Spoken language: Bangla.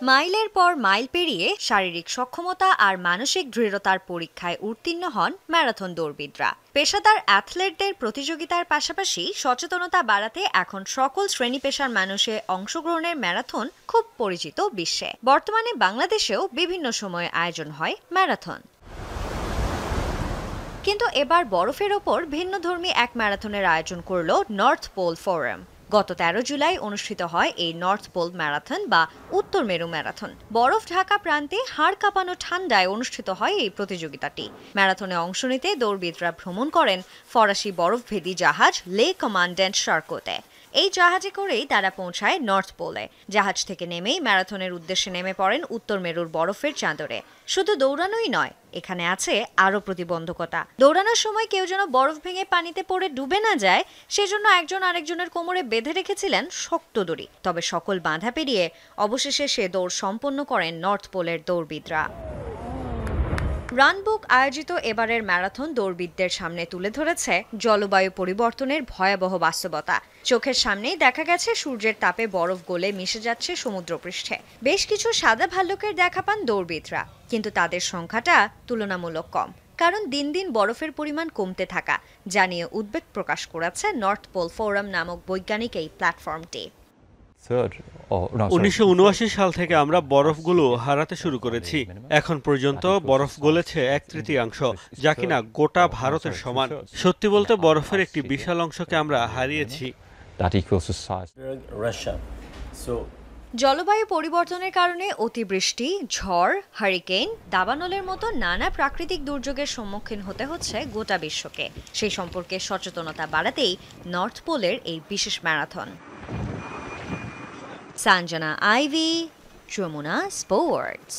মাইলের পর মাইল পেরিয়ে শারীরিক সক্ষমতা আর মানসিক দৃঢ়তার পরীক্ষায় উত্তীর্ণ হন ম্যারাথন দৌড়বিদরা। পেশাদার অ্যাথলেটদের প্রতিযোগিতার পাশাপাশি সচেতনতা বাড়াতে এখন সকল শ্রেণী পেশার মানুষের অংশগ্রহণের ম্যারাথন খুব পরিচিত বিশ্বে। বর্তমানে বাংলাদেশেও বিভিন্ন সময়ে আয়োজন হয় ম্যারাথন। কিন্তু এবার বরফের ওপর ভিন্নধর্মী এক ম্যারাথনের আয়োজন করল নর্থ পোল ফোরাম। গত ১৩ জুলাই অনুষ্ঠিত হয় এই নর্থ পোল ম্যারাথন বা উত্তর মেরু ম্যারাথন। বরফ ঢাকা প্রান্তে হাড় কাঁপানো ঠান্ডায় অনুষ্ঠিত হয় এই প্রতিযোগিতাটি। ম্যারাথনে অংশ নিতে দৌড়বিদরা ভ্রমণ করেন ফরাসি বরফভেদী জাহাজ লে কমান্ড্যান্ট শার্কোতে। এই জাহাজে করেই তারা পৌঁছায় নর্থ পোলে। জাহাজ থেকে নেমেই ম্যারাথনের উদ্দেশ্যে নেমে পড়েন উত্তর মেরুর বরফের চাদরে। শুধু দৌড়ানোই নয়, এখানে আছে আরও প্রতিবন্ধকতা। দৌড়ানোর সময় কেউ যেন বরফ ভেঙে পানিতে পড়ে ডুবে না যায়, সেজন্য একজন আরেকজনের কোমরে বেঁধে রেখেছিলেন শক্ত দড়ি। তবে সকল বাধা পেরিয়ে অবশেষে সে দৌড় সম্পন্ন করেন নর্থ পোলের দৌড়বিদরা। রানবুক আয়োজিত এবারের ম্যারাথন দৌড়বিদদের সামনে তুলে ধরেছে জলবায়ু পরিবর্তনের ভয়াবহ বাস্তবতা। চোখের সামনেই দেখা গেছে সূর্যের তাপে বরফ গলে মিশে যাচ্ছে সমুদ্রপৃষ্ঠে। বেশ কিছু সাদা ভাল্লুকের দেখা পান দৌড়বিদরা, কিন্তু তাদের সংখ্যাটা তুলনামূলক কম, কারণ দিন দিন বরফের পরিমাণ কমতে থাকা জানিয়ে উদ্বেগ প্রকাশ করেছে নর্থ পোল ফোরাম নামক বৈজ্ঞানিক এই প্ল্যাটফর্মটি। ১৯৭৯ সাল থেকে আমরা বরফগুলো হারাতে শুরু করেছি। এখন পর্যন্ত বরফ গলেছে ১/৩, যা কিনা গোটা ভারতের সমান। সত্যি বলতে বরফের একটি বিশাল অংশকে আমরা হারিয়েছি। জলবায়ু পরিবর্তনের কারণে অতিবৃষ্টি, ঝড়, হারিকেন, দাবানলের মতো নানা প্রাকৃতিক দুর্যোগের সম্মুখীন হতে হচ্ছে গোটা বিশ্বকে। সেই সম্পর্কে সচেতনতা বাড়াতেই নর্থ পোলের এই বিশেষ marathon. Sanjana Ivy, Jomuna Sports.